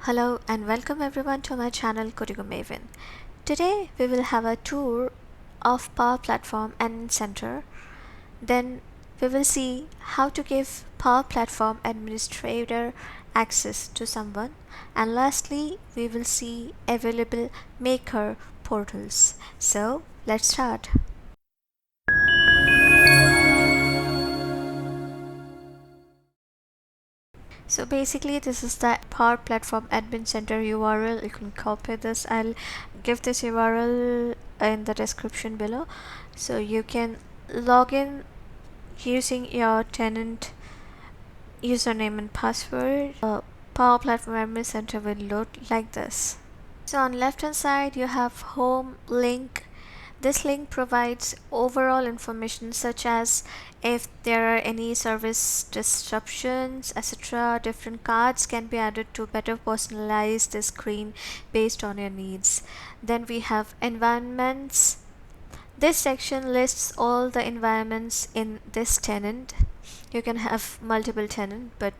Hello and welcome everyone to my channel Codigo Maven. Today we will have a tour of Power Platform Admin Center. Then we will see how to give Power Platform Administrator access to someone, and lastly we will see available Maker portals. So let's start. So basically this is the Power Platform Admin Center URL. You can copy this. I'll give this URL in the description below. So you can log in using your tenant username and password. Power Platform Admin Center will load like this. So on left hand side you have home link. This link provides overall information such as if there are any service disruptions, etc. Different cards can be added to better personalize the screen based on your needs. Then we have environments. This section lists all the environments in this tenant. You can have multiple tenants, but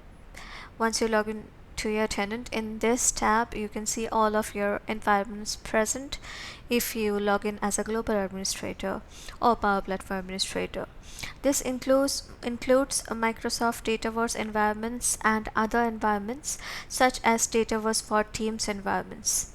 once you log in to your tenant, in this tab you can see all of your environments present if you log in as a global administrator or Power Platform administrator. This includes a Microsoft Dataverse environments and other environments such as Dataverse for Teams environments.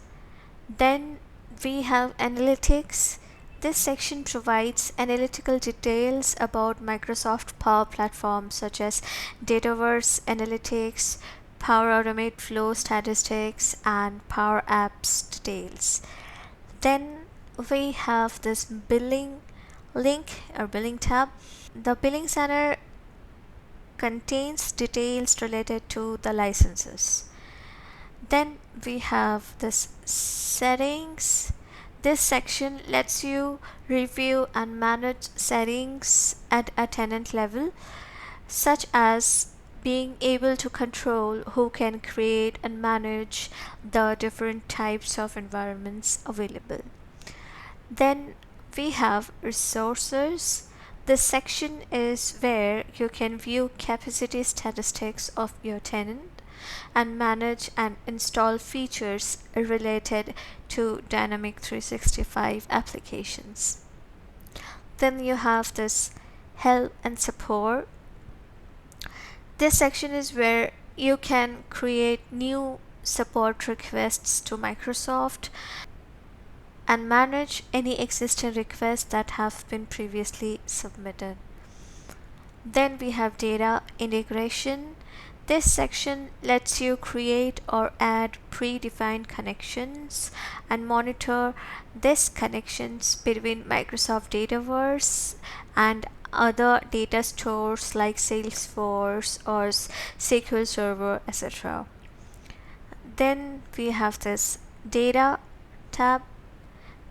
Then we have analytics. This section provides analytical details about Microsoft Power Platform such as Dataverse Analytics, Power Automate Flow Statistics, and Power Apps details. Then we have this billing link or billing tab. The billing center contains details related to the licenses. Then we have this settings. This section lets you review and manage settings at a tenant level, such as being able to control who can create and manage the different types of environments available. Then we have resources. This section is where you can view capacity statistics of your tenant and manage and install features related to Dynamic 365 applications. Then you have this help and support. This section is where you can create new support requests to Microsoft and manage any existing requests that have been previously submitted. Then we have data integration. This section lets you create or add predefined connections and monitor these connections between Microsoft Dataverse and other data stores like Salesforce or SQL Server, etc. Then we have this data tab.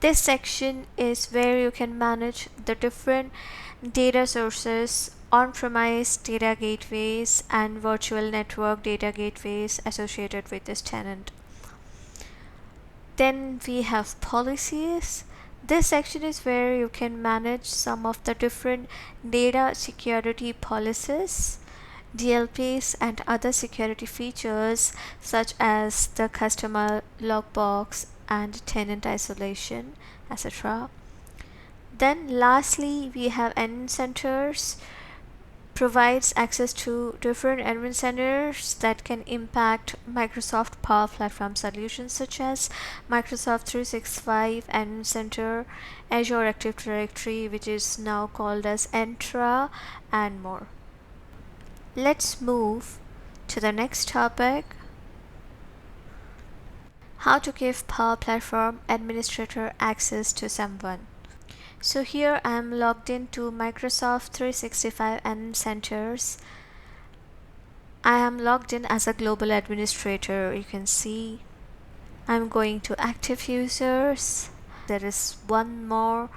This section is where you can manage the different data sources, on-premise data gateways and virtual network data gateways associated with this tenant. Then we have policies. This section is where you can manage some of the different data security policies, DLPs, and other security features such as the customer logbox and tenant isolation, etc. Then lastly we have admin centers. Provides access to different admin centers that can impact Microsoft Power Platform solutions such as Microsoft 365 Admin Center, Azure Active Directory, which is now called as Entra, and more. Let's move to the next topic: how to give Power Platform Administrator access to someone. So here I am logged into Microsoft 365 Admin Centers. I am logged in as a global administrator. You can see I'm going to active users. There is one more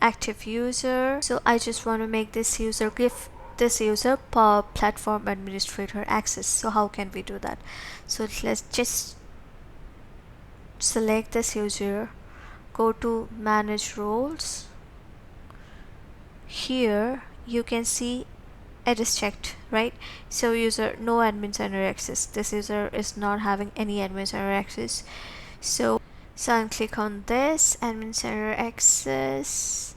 active user. So I just want to make this user give this user Power Platform Administrator access. So how can we do that? So let's just select this user, go to manage roles. Here you can see it is checked, right? So user no admin center access, this user is not having any admin center access. So I'll click on this admin center access,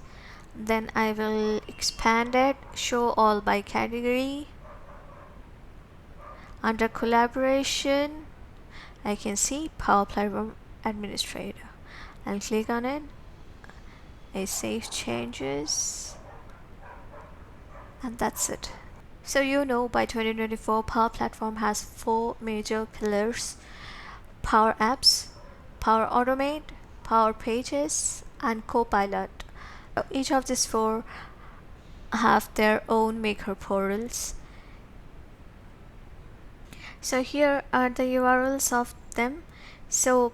then I will expand it, show all by category. Under collaboration I can see Power Platform Administrator. I'll click on it, I save changes, and that's it. So by 2024 Power Platform has 4 major pillars: Power Apps, Power Automate, Power Pages, and Copilot. Each of these 4 have their own maker portals. So here are the URLs of them. So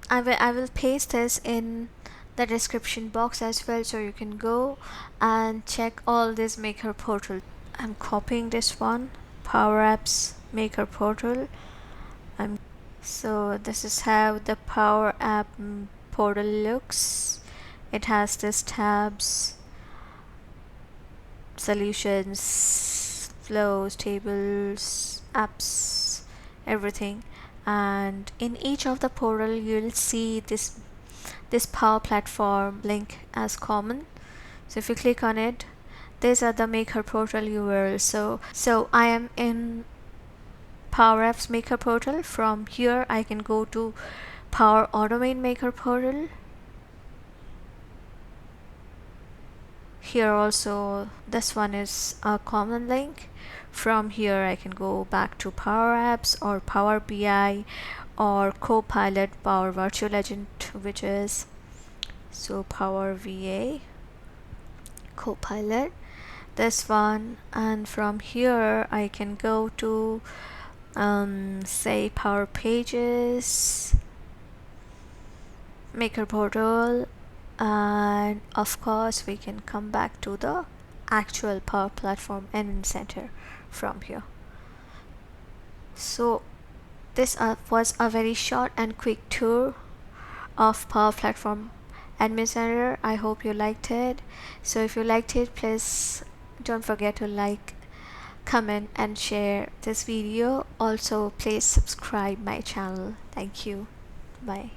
I will paste this in the description box as well, so you can go and check all these maker portals. I'm copying this one, Power Apps Maker Portal. So this is how the Power App portal looks. It has this tabs, solutions, flows, tables, apps, everything. And in each of the portal you'll see this Power Platform link as common. So if you click on it, these are the maker portal URLs. So I am in Power Apps Maker Portal. From here I can go to Power Automate Maker Portal. Here also this one is a common link. From here I can go back to Power Apps or Power BI or Copilot, Power Virtual Agent, which is so Power VA, Copilot, this one. And from here I can go to say Power Pages Maker Portal, and of course we can come back to the actual Power Platform Admin Center from here. So this was a very short and quick tour of Power Platform Admin Center. I hope you liked it. So if you liked it, please don't forget to like, comment and share this video. Also please subscribe my channel. Thank you. Bye.